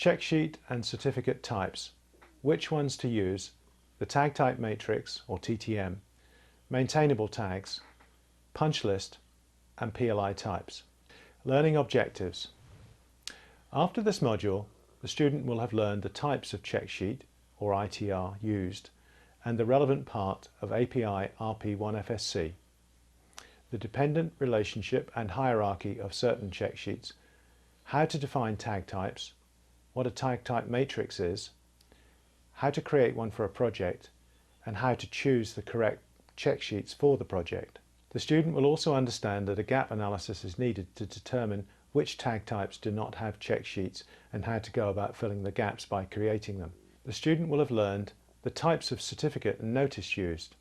check sheet and certificate types, which ones to use, the tag type matrix or TTM, maintainable tags, punch list and PLI types. Learning objectives. After this module, the student will have learned the types of check sheet or ITR used and the relevant part of API RP1FSC, the dependent relationship and hierarchy of certain check sheets, how to define tag types, what a tag type matrix is, how to create one for a project, and how to choose the correct check sheets for the project. The student will also understand that a gap analysis is needed to determine which tag types do not have check sheets and how to go about filling the gaps by creating them. The student will have learned the types of certificate and notice used,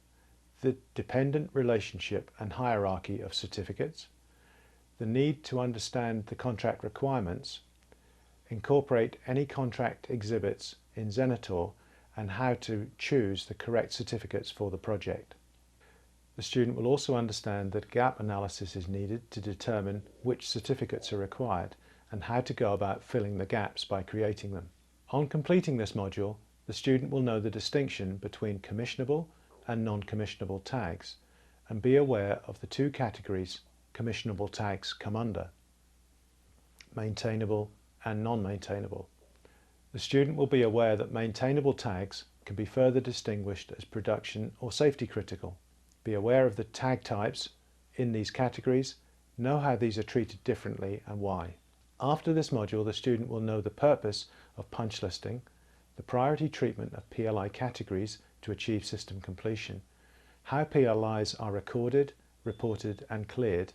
the dependent relationship and hierarchy of certificates, the need to understand the contract requirements, incorporate any contract exhibits in Zenator, and how to choose the correct certificates for the project. The student will also understand that gap analysis is needed to determine which certificates are required and how to go about filling the gaps by creating them. On completing this module, the student will know the distinction between commissionable and non-commissionable tags and be aware of the two categories commissionable tags come under: maintainable and non-maintainable. The student will be aware that maintainable tags can be further distinguished as production or safety critical. Be aware of the tag types in these categories, know how these are treated differently and why. After this module, the student will know the purpose of punch listing, the priority treatment of PLI categories to achieve system completion, how PLIs are recorded, reported and cleared,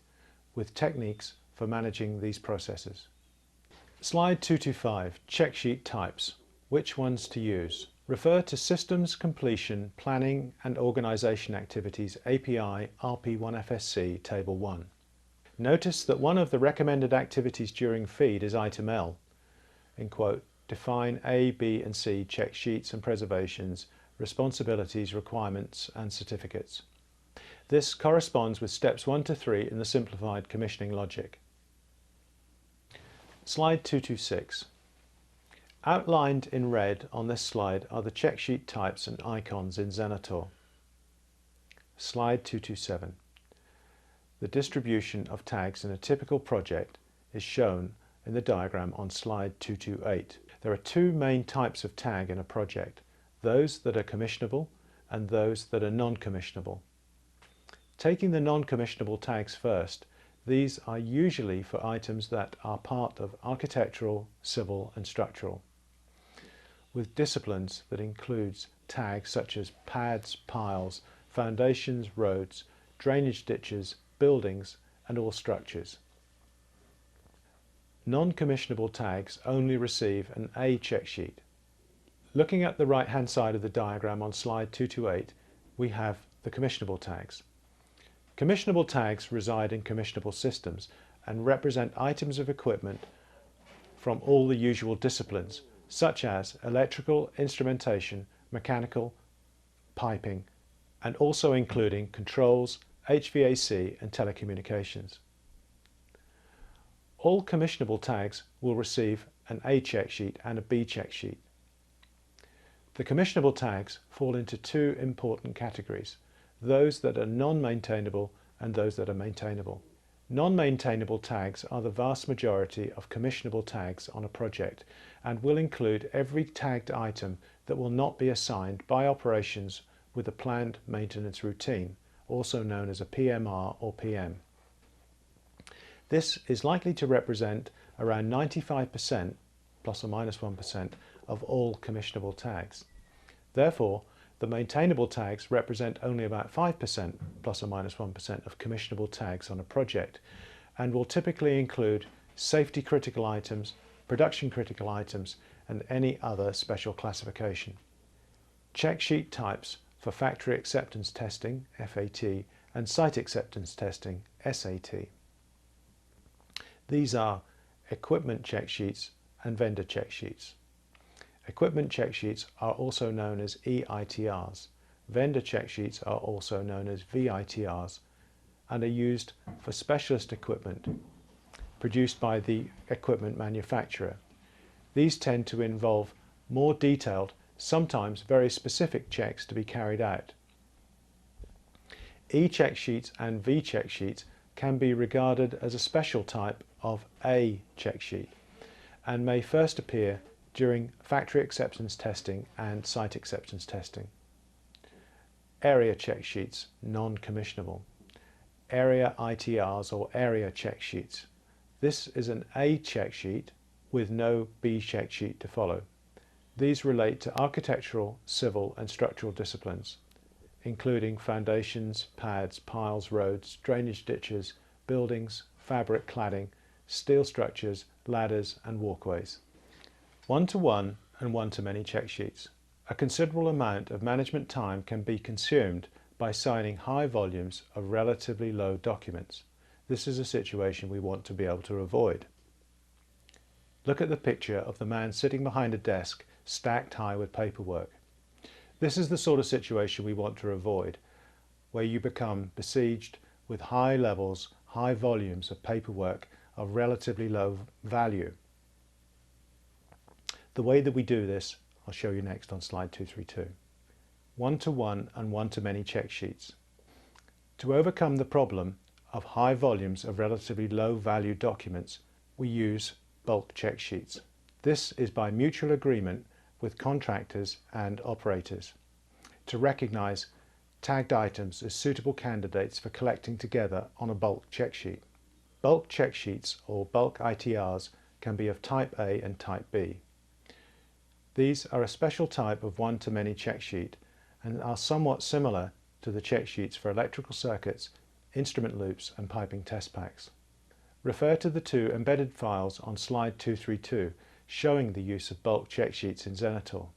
with techniques for managing these processes. Slide 225, check sheet types, which ones to use. Refer to Systems Completion Planning and Organisation Activities API RP1FSC Table 1. Notice that one of the recommended activities during feed is item L, in quote, define A, B and C check sheets and preservations, responsibilities, requirements and certificates. This corresponds with steps 1 to 3 in the simplified commissioning logic. Slide 226. Outlined in red on this slide are the check sheet types and icons in Zenator. Slide 227. The distribution of tags in a typical project is shown in the diagram on slide 228. There are two main types of tag in a project, those that are commissionable and those that are non-commissionable. Taking the non-commissionable tags first, these are usually for items that are part of architectural, civil and structural, with disciplines that includes tags such as pads, piles, foundations, roads, drainage ditches, buildings and all structures. Non-commissionable tags only receive an A check sheet. Looking at the right hand side of the diagram on slide 228, we have the commissionable tags. Commissionable tags reside in commissionable systems and represent items of equipment from all the usual disciplines, such as electrical, instrumentation, mechanical, piping, and also including controls, HVAC and telecommunications. All commissionable tags will receive an A check sheet and a B check sheet. The commissionable tags fall into two important categories: those that are non-maintainable and those that are maintainable. Non-maintainable tags are the vast majority of commissionable tags on a project and will include every tagged item that will not be assigned by operations with a planned maintenance routine, also known as a PMR or PM. This is likely to represent around 95% plus or minus 1% of all commissionable tags. Therefore, the maintainable tags represent only about 5% plus or minus 1% of commissionable tags on a project and will typically include safety critical items, production critical items and any other special classification. Check sheet types for factory acceptance testing, FAT, and site acceptance testing, SAT. These are equipment check sheets and vendor check sheets. Equipment check sheets are also known as EITRs. Vendor check sheets are also known as VITRs and are used for specialist equipment produced by the equipment manufacturer. These tend to involve more detailed, sometimes very specific checks to be carried out. E-check sheets and V-check sheets can be regarded as a special type of A check sheet and may first appear during factory acceptance testing and site acceptance testing. Area check sheets, non-commissionable. Area ITRs or area check sheets. This is an A check sheet with no B check sheet to follow. These relate to architectural, civil and structural disciplines, including foundations, pads, piles, roads, drainage ditches, buildings, fabric cladding, steel structures, ladders and walkways. One-to-one and one-to-many check sheets. A considerable amount of management time can be consumed by signing high volumes of relatively low documents. This is a situation we want to be able to avoid. Look at the picture of the man sitting behind a desk stacked high with paperwork. This is the sort of situation we want to avoid, where you become besieged with high levels, high volumes of paperwork of relatively low value. The way that we do this, I'll show you next on slide 232. One-to-one and one-to-many check sheets. To overcome the problem of high volumes of relatively low value documents, we use bulk check sheets. This is by mutual agreement with contractors and operators to recognize tagged items as suitable candidates for collecting together on a bulk check sheet. Bulk check sheets or bulk ITRs can be of type A and type B. These are a special type of one-to-many check sheet and are somewhat similar to the check sheets for electrical circuits, instrument loops and piping test packs. Refer to the two embedded files on slide 232 showing the use of bulk check sheets in Zenitor.